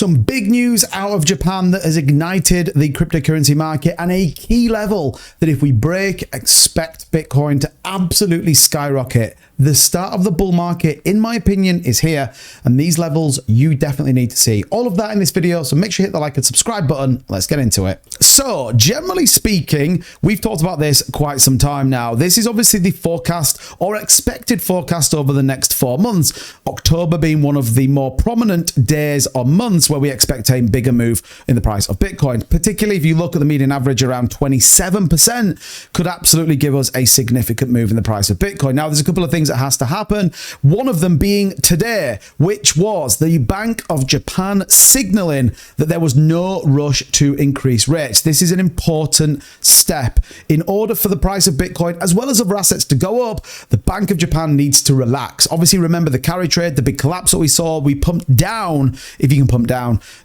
Some big news out of Japan that has ignited the cryptocurrency market, and a key level that if we break, expect Bitcoin to absolutely skyrocket. The start of the bull market, in my opinion, is here, and these levels you definitely need to see. All of that in this video, so make sure you hit the like and subscribe button. Let's get into it. So, generally speaking, we've talked about this quite some time now. This is obviously the forecast or expected forecast over the next 4 months. October being one of the more prominent days or months where we expect a bigger move in the price of Bitcoin. Particularly if you look at the median average, around 27% could absolutely give us a significant move in the price of Bitcoin. Now, there's a couple of things that has to happen. One of them being today, which was the Bank of Japan signaling that there was no rush to increase rates. This is an important step. In order for the price of Bitcoin as well as other assets to go up, the Bank of Japan needs to relax. Obviously, remember the carry trade, the big collapse that we saw. We pumped down, if you can pump down,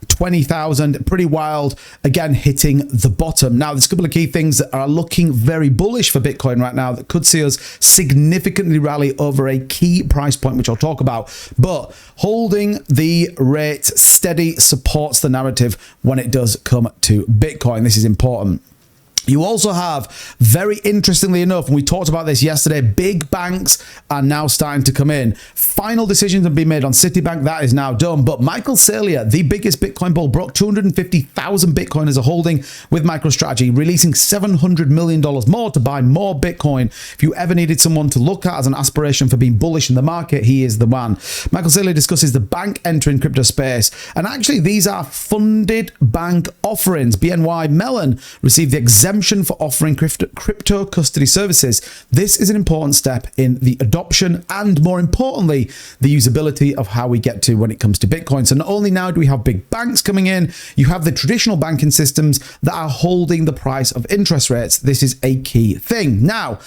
20,000, pretty wild, again hitting the bottom. Now, there's a couple of key things that are looking very bullish for Bitcoin right now that could see us significantly rally over a key price point, which I'll talk about. But holding the rate steady supports the narrative when it does come to Bitcoin. This is important. You also have, very interestingly enough, and we talked about this yesterday, big banks are now starting to come in. Final decisions have been made on Citibank. That is now done. But Michael Saylor, the biggest Bitcoin bull, broke 250,000 Bitcoin as a holding with MicroStrategy, releasing $700 million more to buy more Bitcoin. If you ever needed someone to look at as an aspiration for being bullish in the market, he is the one. Michael Saylor discusses the bank entering crypto space. And actually, these are funded bank offerings. BNY Mellon received the exemption for offering crypto custody services. This is an important step in the adoption and, more importantly, the usability of how we get to when it comes to Bitcoin. So not only now do we have big banks coming in, you have the traditional banking systems that are holding the price of interest rates. This is a key thing. Now,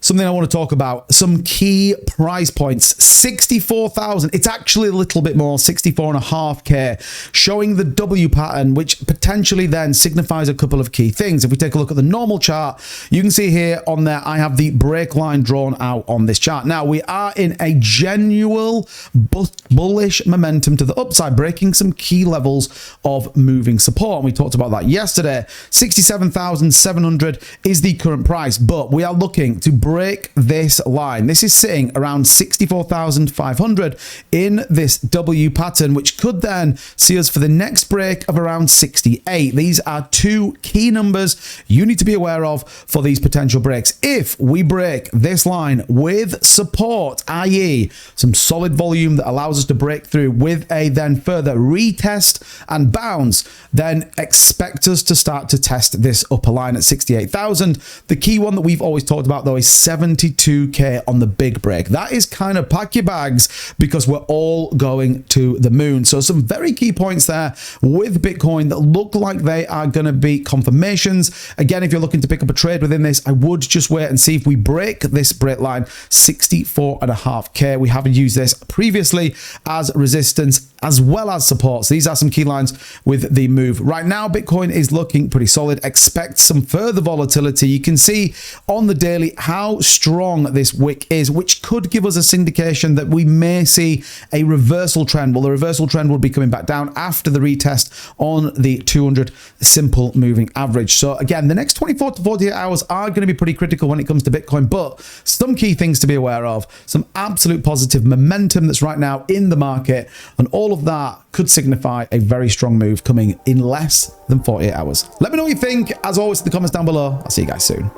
something I want to talk about, some key price points, 64,000. It's actually a little bit more, 64.5K, showing the W pattern, which potentially then signifies a couple of key things. If we take a look at the normal chart, you can see here on there, I have the break line drawn out on this chart. Now, we are in a genuine bullish momentum to the upside, breaking some key levels of moving support. And we talked about that yesterday. 67,700 is the current price, but we are looking to break this line. This is sitting around 64,500 in this W pattern, which could then see us for the next break of around 68. These are two key numbers you need to be aware of for these potential breaks. If we break this line with support, i.e. some solid volume that allows us to break through with a then further retest and bounce, then expect us to start to test this upper line at 68,000. The key one that we've always talked about though is 72K on the big break. That is kind of pack your bags because we're all going to the moon. So some very key points there with Bitcoin that look like they are going to be confirmations. Again, if you're looking to pick up a trade within this, I would just wait and see if we break this break line, 64.5K. We haven't used this previously as resistance as well as supports. These are some key lines with the move. Right now, Bitcoin is looking pretty solid. Expect some further volatility. You can see on the daily how strong this wick is, which could give us a indication that we may see a reversal trend. Well, the reversal trend will be coming back down after the retest on the 200 simple moving average. So again, the next 24 to 48 hours are going to be pretty critical when it comes to Bitcoin, but some key things to be aware of, some absolute positive momentum that's right now in the market, and all of that could signify a very strong move coming in less than 48 hours. Let me know what you think. As always, in the comments down below. I'll see you guys soon.